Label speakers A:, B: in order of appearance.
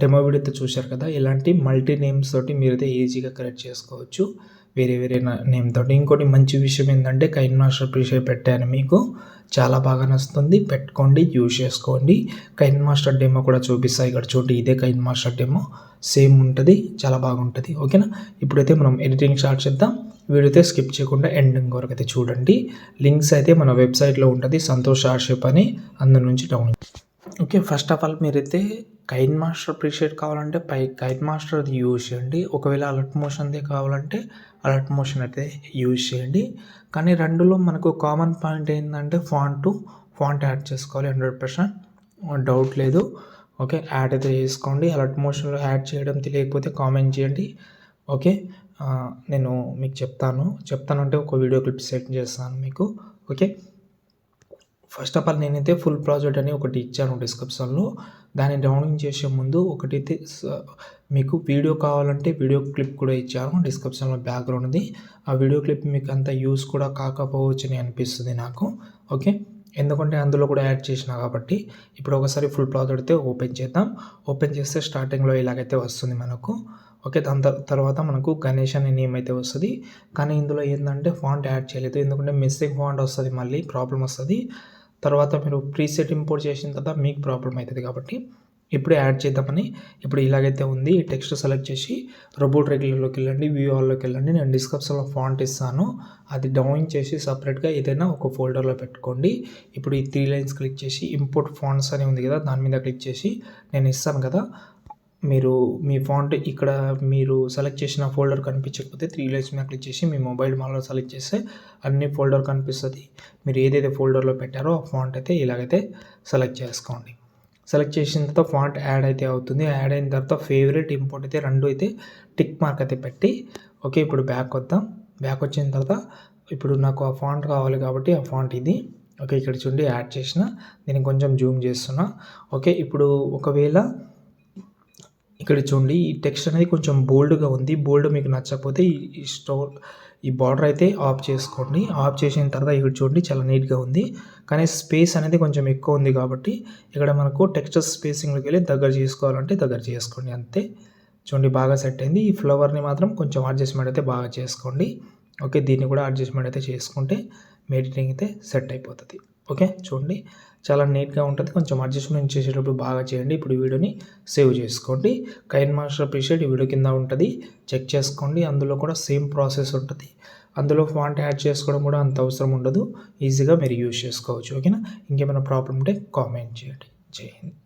A: Demo వీడియోతో చూశారు కదా, ఇలాంటి మల్టీ నేమ్స్ తోటి మీరైతే ఈజీగా క్రియేట్ చేసుకోవచ్చు వేరే వేరే నేమ్ తోటి. ఇంకోటి మంచి విషయం ఏంటంటే కైన్ మాస్టర్ ప్రీషేర్ పెట్టాను, మీకు చాలా బాగా నచ్చుతుంది, పెట్టుకోండి, యూజ్ చేసుకోండి. కైన్ మాస్టర్ డెమో కూడా చూపిస్తాయి, ఇక్కడ చూడండి, ఇదే కైన్ మాస్టర్ డెమో సేమ్ ఉంటుంది, చాలా బాగుంటుంది. ఓకేనా, ఇప్పుడైతే మనం ఎడిటింగ్ స్టార్ట్ చేద్దాం. వీడియో అయితే స్కిప్ చేయకుండా ఎండింగ్ వరకు అయితే చూడండి. లింక్స్ అయితే మన వెబ్సైట్లో ఉంటుంది, సంతోష్ ఆర్షిప్ అని, అందులో నుంచి download. Okay, first of all మీరైతే కైన్ మాస్టర్ ప్రీషేర్ కావాలంటే కైన్ మాస్టర్ అది యూజ్ చేయండి. ఒకవేళ అలర్ట్ మోషన్దే కావాలంటే అలర్ట్ మోషన్ అయితే యూజ్ చేయండి. కానీ రెండులో మనకు కామన్ పాయింట్ ఏంటంటే ఫాంట్ యాడ్ చేసుకోవాలి, 100% డౌట్ లేదు. ఓకే, యాడ్ అయితే చేసుకోండి. అలర్ట్ మోషన్లో యాడ్ చేయడం తెలియకపోతే కామెంట్ చేయండి. ఓకే, నేను మీకు చెప్తానంటే ఒక వీడియో క్లిప్ సెట్ చేస్తాను మీకు. ఓకే, ఫస్ట్ ఆఫ్ ఆల్ నేనైతే ఫుల్ ప్రాజెక్ట్ అని ఒకటి ఇచ్చాను డిస్క్రిప్షన్లో. దాన్ని డౌన్లోడ్ చేసే ముందు ఒకటైతే మీకు వీడియో కావాలంటే వీడియో క్లిప్ కూడా ఇచ్చాను డిస్క్రిప్షన్లో, బ్యాక్గ్రౌండ్ది. ఆ వీడియో క్లిప్ మీకు అంత యూస్ కూడా కాకపోవచ్చు అని అనిపిస్తుంది నాకు. ఓకే, ఎందుకంటే అందులో కూడా యాడ్ చేసిన కాబట్టి. ఇప్పుడు ఒకసారి ఫుల్ ప్రాజెక్ట్ అయితే ఓపెన్ చేద్దాం. ఓపెన్ చేస్తే స్టార్టింగ్లో ఇలాగైతే వస్తుంది మనకు. ఓకే, దాని తర్వాత మనకు గణేష్ అనే నేమ్ అయితే వస్తుంది. కానీ ఇందులో ఏంటంటే ఫాంట్ యాడ్ చేయలేదు, ఎందుకంటే మిస్సింగ్ ఫాంట్ వస్తుంది, మళ్ళీ ప్రాబ్లం వస్తుంది. తర్వాత మీరు ప్రీసెట్ ఇంపోర్ట్ చేసిన తర్వాత మీకు ప్రాబ్లం అవుతుంది కాబట్టి ఇప్పుడు యాడ్ చేద్దామని. ఇప్పుడు ఇలాగైతే ఉంది, ఈ టెక్స్ట్ సెలెక్ట్ చేసి రోబోట్ రెగ్యులర్లోకి వెళ్ళండి, వ్యూ ఆల్లోకి వెళ్ళండి. నేను డిస్క్రిప్షన్లో ఫాంట్ ఇస్తాను, అది డౌన్ చేసి సపరేట్గా ఏదైనా ఒక ఫోల్డర్లో పెట్టుకోండి. ఇప్పుడు ఈ 3 లైన్స్ క్లిక్ చేసి ఇంపోర్ట్ ఫాంట్స్ అని ఉంది కదా, దాని మీద క్లిక్ చేసి నేను ఇస్తాను కదా, మీరు మీ ఫాంట్ ఇక్కడ మీరు సెలెక్ట్ చేసిన ఫోల్డర్ కనిపించకపోతే 3 లైన్స్ మీద క్లిక్ చేసి మీ మొబైల్ మాల్లో సెలెక్ట్ చేస్తే అన్ని ఫోల్డర్ కనిపిస్తుంది. మీరు ఏదైతే ఫోల్డర్లో పెట్టారో ఆ ఫాంట్ అయితే ఇలాగైతే సెలెక్ట్ చేసుకోండి. సెలెక్ట్ చేసిన తర్వాత ఫాంట్ యాడ్ అయితే అవుతుంది. యాడ్ అయిన తర్వాత ఫేవరెట్, ఇంపోర్ట్ అయితే రెండు అయితే టిక్ మార్క్ అయితే పెట్టి. ఓకే, ఇప్పుడు బ్యాక్ వద్దాం. బ్యాక్ వచ్చిన తర్వాత ఇప్పుడు నాకు ఆ ఫాంట్ కావాలి కాబట్టి ఆ ఫాంట్ ఇది. ఓకే, ఇక్కడ చూడండి యాడ్ చేసిన, దీన్ని కొంచెం జూమ్ చేస్తున్నా. ఓకే, ఇప్పుడు ఒకవేళ ఇక్కడ చూడండి ఈ టెక్స్ట్ అనేది కొంచెం బోల్డ్గా ఉంది. బోల్డ్ మీకు నచ్చకపోతే ఈ బార్డర్ అయితే ఆఫ్ చేసుకోండి. ఆఫ్ చేసిన తర్వాత ఇక్కడ చూడండి చాలా నీట్గా ఉంది. కానీ స్పేస్ అనేది కొంచెం ఎక్కువ ఉంది కాబట్టి ఇక్కడ మనకు టెక్స్ట్ స్పేసింగ్లోకి వెళ్ళి దగ్గర చేసుకోవాలంటే దగ్గర చేసుకోండి, అంతే. చూడండి బాగా సెట్ అయింది. ఈ ఫ్లవర్ని మాత్రం కొంచెం అడ్జస్ట్మెంట్ అయితే బాగా చేసుకోండి. ఓకే, దీన్ని కూడా అడ్జస్ట్మెంట్ అయితే చేసుకుంటే మీ ఎడిటింగ్ అయితే సెట్ అయిపోతుంది. ఓకే, చూడండి చాలా నీట్గా ఉంటుంది. కొంచెం అడ్జస్ట్మెంట్ చేసేటప్పుడు బాగా చేయండి. ఇప్పుడు వీడియోని సేవ్ చేసుకోండి. కైన్ మాస్టర్ ప్రీషేర్ ఈ వీడియో కింద ఉంటుంది, చెక్ చేసుకోండి. అందులో కూడా సేమ్ ప్రాసెస్ ఉంటుంది. అందులో ఫాంట్ యాడ్ చేసుకోవడం కూడా అంత అవసరం ఉండదు, ఈజీగా మీరు యూజ్ చేసుకోవచ్చు. ఓకేనా, ఇంకేమైనా ప్రాబ్లం ఉంటే కామెంట్ చేయండి. జై హింద్.